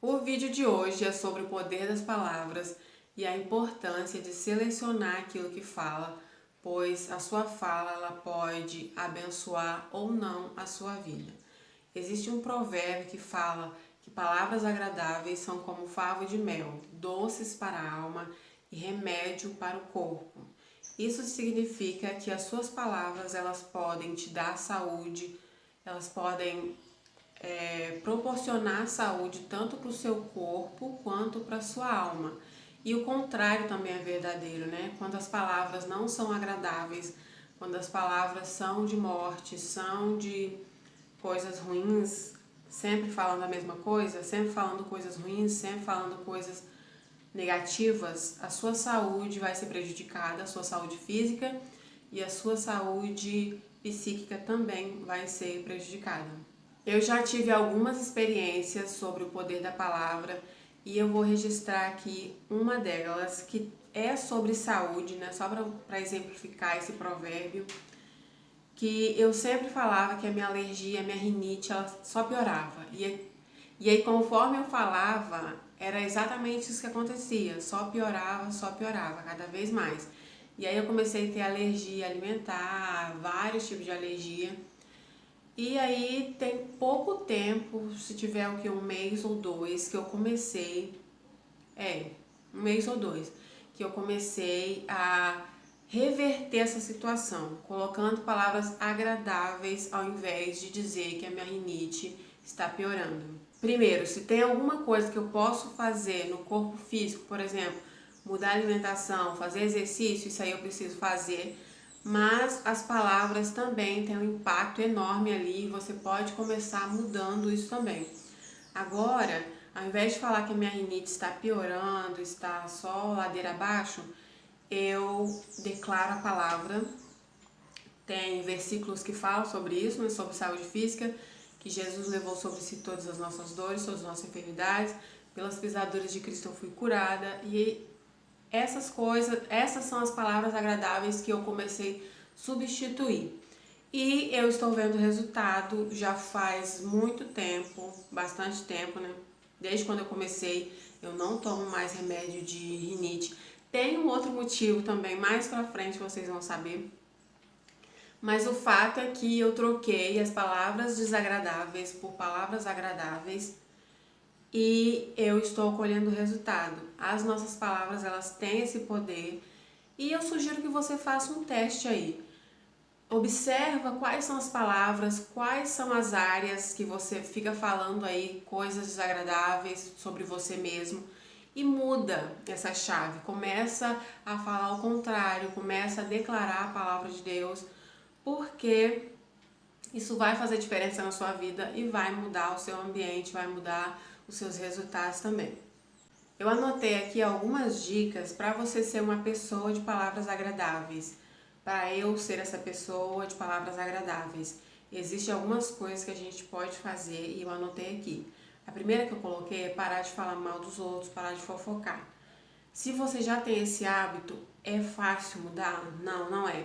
O vídeo de hoje é sobre o poder das palavras e a importância de selecionar aquilo que fala, pois a sua fala ela pode abençoar ou não a sua vida. Existe um provérbio que fala que palavras agradáveis são como favo de mel, doces para a alma e remédio para o corpo. Isso significa que as suas palavras elas podem te dar saúde, elas podem proporcionar saúde tanto para o seu corpo quanto para a sua alma. E o contrário também é verdadeiro, né? Quando as palavras não são agradáveis, quando as palavras são de morte, são de coisas ruins, sempre falando a mesma coisa, sempre falando coisas ruins, sempre falando coisas negativas, a sua saúde vai ser prejudicada, a sua saúde física e a sua saúde psíquica também vai ser prejudicada. Eu já tive algumas experiências sobre o poder da palavra e eu vou registrar aqui uma delas que é sobre saúde, né? Só para exemplificar esse provérbio, que eu sempre falava que a minha alergia, a minha rinite, ela só piorava. E aí, conforme eu falava, era exatamente isso que acontecia, só piorava, cada vez mais. E aí eu comecei a ter alergia alimentar, vários tipos de alergia. E aí tem pouco tempo, se tiver o que, um mês ou dois, que eu comecei, um mês ou dois, que eu comecei a reverter essa situação, colocando palavras agradáveis ao invés de dizer que a minha rinite está piorando. Primeiro, se tem alguma coisa que eu posso fazer no corpo físico, por exemplo, mudar a alimentação, fazer exercício, isso aí eu preciso fazer, mas as palavras também têm um impacto enorme ali e você pode começar mudando isso também. Agora, ao invés de falar que a minha rinite está piorando, está só ladeira abaixo, eu declaro a palavra. Tem versículos que falam sobre isso, né, sobre saúde física, que Jesus levou sobre si todas as nossas dores, todas as nossas enfermidades, pelas pisaduras de Cristo eu fui curada, e essas coisas, essas são as palavras agradáveis que eu comecei a substituir. E eu estou vendo o resultado já faz muito tempo, bastante tempo, né? Desde quando eu comecei, eu não tomo mais remédio de rinite. Tem um outro motivo também, mais pra frente vocês vão saber. Mas o fato é que eu troquei as palavras desagradáveis por palavras agradáveis e eu estou colhendo o resultado. As nossas palavras, elas têm esse poder e eu sugiro que você faça um teste aí. Observa quais são as palavras, quais são as áreas que você fica falando aí coisas desagradáveis sobre você mesmo e muda essa chave. Começa a falar o contrário, começa a declarar a palavra de Deus, porque isso vai fazer diferença na sua vida e vai mudar o seu ambiente, vai mudar os seus resultados também. Eu anotei aqui algumas dicas para você ser uma pessoa de palavras agradáveis, para eu ser essa pessoa de palavras agradáveis. Existem algumas coisas que a gente pode fazer e eu anotei aqui. A primeira que eu coloquei é parar de falar mal dos outros, parar de fofocar. Se você já tem esse hábito, é fácil mudar? Não, não é.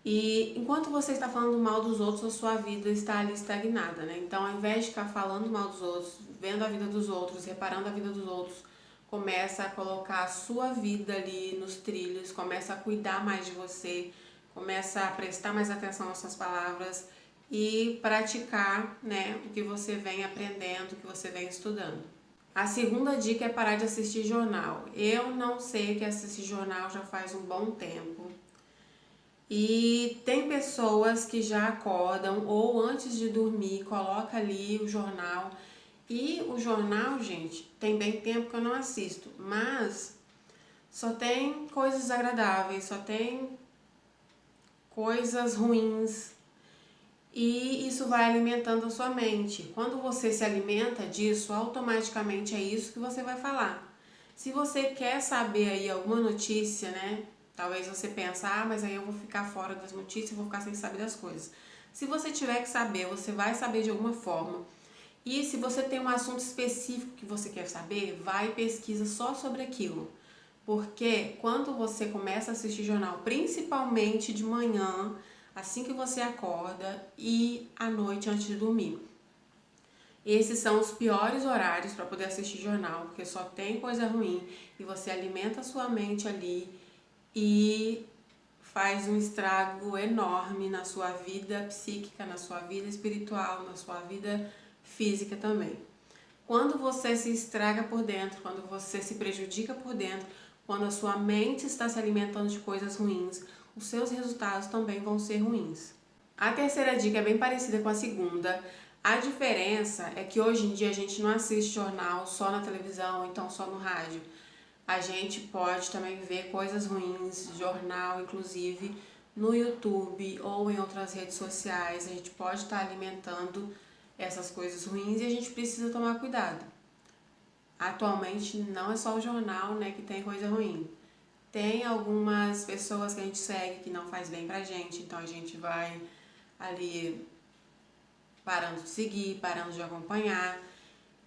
E enquanto você está falando mal dos outros, a sua vida está ali estagnada, né? Então, ao invés de ficar falando mal dos outros, vendo a vida dos outros, reparando a vida dos outros, começa a colocar a sua vida ali nos trilhos, começa a cuidar mais de você, começa a prestar mais atenção às suas palavras e praticar, né, o que você vem aprendendo, o que você vem estudando. A segunda dica é parar de assistir jornal. Eu não sei o que é assistir jornal já faz um bom tempo. E tem pessoas que já acordam ou antes de dormir coloca ali o jornal. E o jornal, gente, tem bem tempo que eu não assisto, mas só tem coisas agradáveis, só tem coisas ruins. E isso vai alimentando a sua mente. Quando você se alimenta disso, automaticamente é isso que você vai falar. Se você quer saber aí alguma notícia, né? Talvez você pense, mas aí eu vou ficar fora das notícias, vou ficar sem saber das coisas. Se você tiver que saber, você vai saber de alguma forma. E se você tem um assunto específico que você quer saber, vai e pesquisa só sobre aquilo. Porque quando você começa a assistir jornal, principalmente de manhã, assim que você acorda e à noite antes de dormir, Esses são os piores horários para poder assistir jornal, porque só tem coisa ruim e você alimenta a sua mente ali e faz um estrago enorme na sua vida psíquica, na sua vida espiritual, na sua vida física também. Quando você se estraga por dentro, quando você se prejudica por dentro, quando a sua mente está se alimentando de coisas ruins, os seus resultados também vão ser ruins. A terceira dica é bem parecida com a segunda. A diferença é que hoje em dia a gente não assiste jornal só na televisão, então só no rádio. A gente pode também ver coisas ruins, jornal inclusive, no YouTube ou em outras redes sociais. A gente pode estar alimentando essas coisas ruins e a gente precisa tomar cuidado. Atualmente não é só o jornal, né, que tem coisa ruim. Tem algumas pessoas que a gente segue que não faz bem pra gente, então a gente vai ali parando de seguir, parando de acompanhar.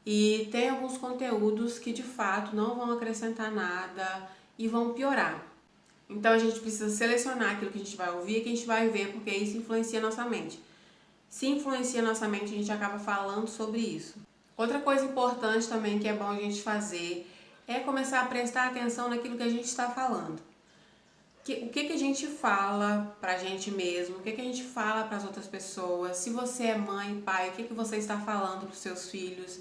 E tem alguns conteúdos que de fato não vão acrescentar nada e vão piorar. Então a gente precisa selecionar aquilo que a gente vai ouvir e que a gente vai ver, porque isso influencia a nossa mente. Se influencia a nossa mente, a gente acaba falando sobre isso. Outra coisa importante também que é bom a gente fazer é começar a prestar atenção naquilo que a gente está falando. O que a gente fala pra gente mesmo, o que a gente fala para as outras pessoas, se você é mãe, pai, o que você está falando para os seus filhos.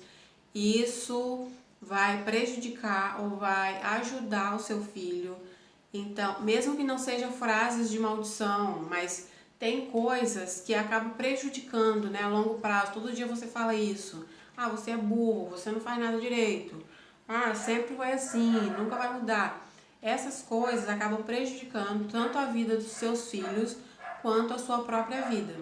Isso vai prejudicar ou vai ajudar o seu filho. Então, mesmo que não sejam frases de maldição, mas tem coisas que acabam prejudicando, né, a longo prazo. Todo dia você fala isso. Ah, você é burro, você não faz nada direito. Ah, sempre foi assim, nunca vai mudar. Essas coisas acabam prejudicando tanto a vida dos seus filhos quanto a sua própria vida.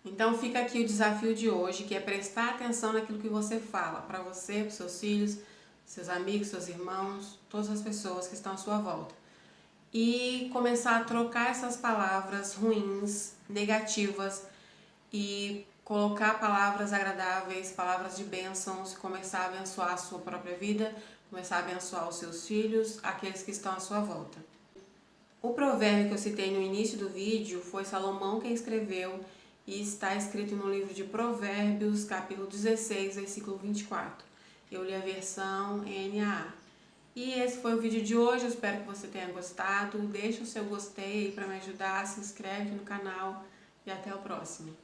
Então fica aqui o desafio de hoje, que é prestar atenção naquilo que você fala, para você, para os seus filhos, seus amigos, seus irmãos, todas as pessoas que estão à sua volta. E começar a trocar essas palavras ruins, negativas, e colocar palavras agradáveis, palavras de bênçãos, começar a abençoar a sua própria vida, começar a abençoar os seus filhos, aqueles que estão à sua volta. O provérbio que eu citei no início do vídeo foi Salomão quem escreveu e está escrito no livro de Provérbios, capítulo 16, versículo 24. Eu li a versão NAA. E esse foi o vídeo de hoje, eu espero que você tenha gostado. Deixa o seu gostei para me ajudar, se inscreve no canal e até o próximo.